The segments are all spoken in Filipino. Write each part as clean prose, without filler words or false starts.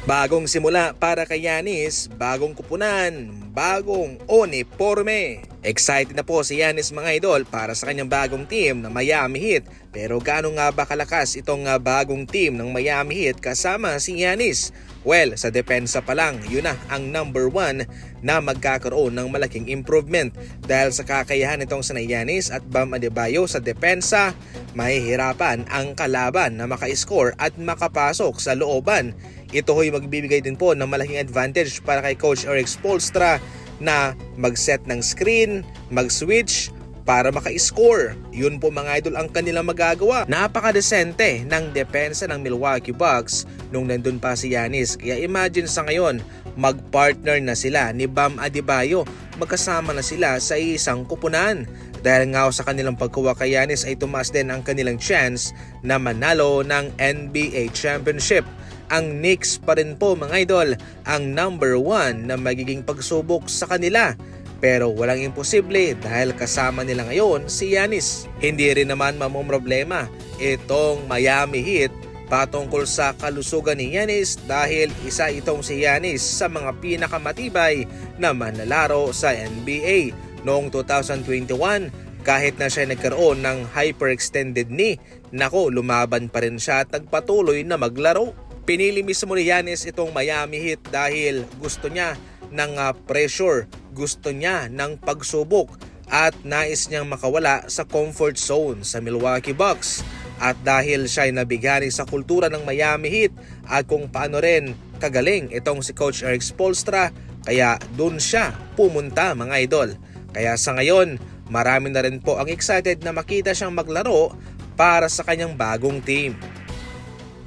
Bagong simula para kay Giannis, bagong kupunan, bagong uniforme. Excited na po si Giannis mga idol para sa kanyang bagong team na Miami Heat. Pero gaano nga ba kalakas itong bagong team ng Miami Heat kasama si Giannis? Well, sa depensa pa lang, yun na ang number 1 na magkakaroon ng malaking improvement. Dahil sa kakayahan nitong sina Giannis at Bam Adebayo sa depensa, mahihirapan ang kalaban na maka-score at makapasok sa looban. Ito ho'y magbibigay din po ng malaking advantage para kay Coach Erik Spoelstra na mag-set ng screen, mag-switch para maka-score. Yun po mga idol ang kanilang magagawa. Napakadesente ng depensa ng Milwaukee Bucks nung nandun pa si Giannis. Kaya imagine sa ngayon, mag-partner na sila ni Bam Adebayo. Magkasama na sila sa isang kupunan. Dahil nga sa kanilang pagkuha kay Giannis ay tumaas din ang kanilang chance na manalo ng NBA Championship. Ang Knicks pa rin po mga idol ang number 1 na magiging pagsubok sa kanila. Pero walang imposible dahil kasama nila ngayon si Giannis. Hindi rin naman mamumroblema itong Miami Heat patungkol sa kalusugan ni Giannis dahil isa itong si Giannis sa mga pinakamatibay na manlalaro sa NBA. Noong 2021, kahit na siya nagkaroon ng hyperextended knee, lumaban pa rin siya at nagpatuloy na maglaro. Pinili mismo ni Giannis itong Miami Heat dahil gusto niya ng pressure, gusto niya ng pagsubok at nais niyang makawala sa comfort zone sa Milwaukee Bucks. At dahil siya ay nabighani sa kultura ng Miami Heat at kung paano rin kagaling itong si Coach Erik Spoelstra, kaya dun siya pumunta mga idol. Kaya sa ngayon, marami na rin po ang excited na makita siyang maglaro para sa kanyang bagong team.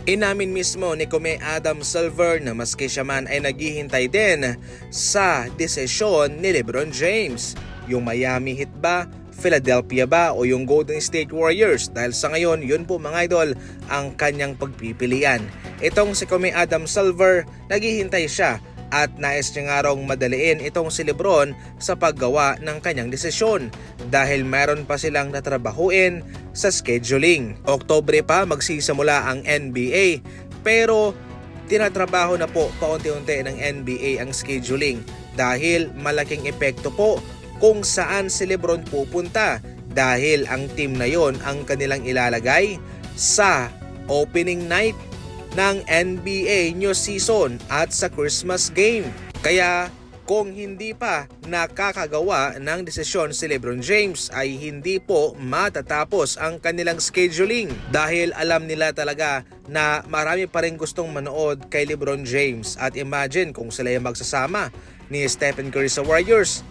Inamin mismo ni Kome Adam Silver na maski siya man ay naghihintay din sa desisyon ni LeBron James. Yung Miami Heat ba, Philadelphia ba o yung Golden State Warriors? Dahil sa ngayon, yun po mga idol ang kanyang pagpipilian. Itong si Kome Adam Silver, naghihintay siya at nais niya nga raw madaliin itong si LeBron sa paggawa ng kanyang desisyon dahil mayroon pa silang natrabahuin sa scheduling. Oktubre pa magsisimula ang NBA pero tinatrabaho na po paunti-unti ng NBA ang scheduling dahil malaking epekto po kung saan si LeBron pupunta dahil ang team na yon ang kanilang ilalagay sa opening night ng NBA new season at sa Christmas game. Kaya kung hindi pa nakakagawa ng desisyon si LeBron James ay hindi po matatapos ang kanilang scheduling dahil alam nila talaga na marami pa rin gustong manood kay LeBron James. At imagine kung sila yung magsasama ni Stephen Curry sa Warriors,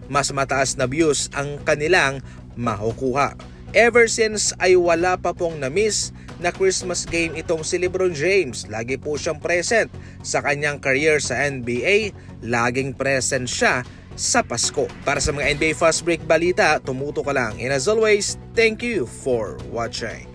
mas mataas na views ang kanilang makukuha. Ever since ay wala pa pong na-miss na Christmas game itong si LeBron James. Lagi po siyang present sa kanyang career sa NBA. Laging present siya sa Pasko. Para sa mga NBA Fast Break balita, tumuto ka lang. And as always, thank you for watching.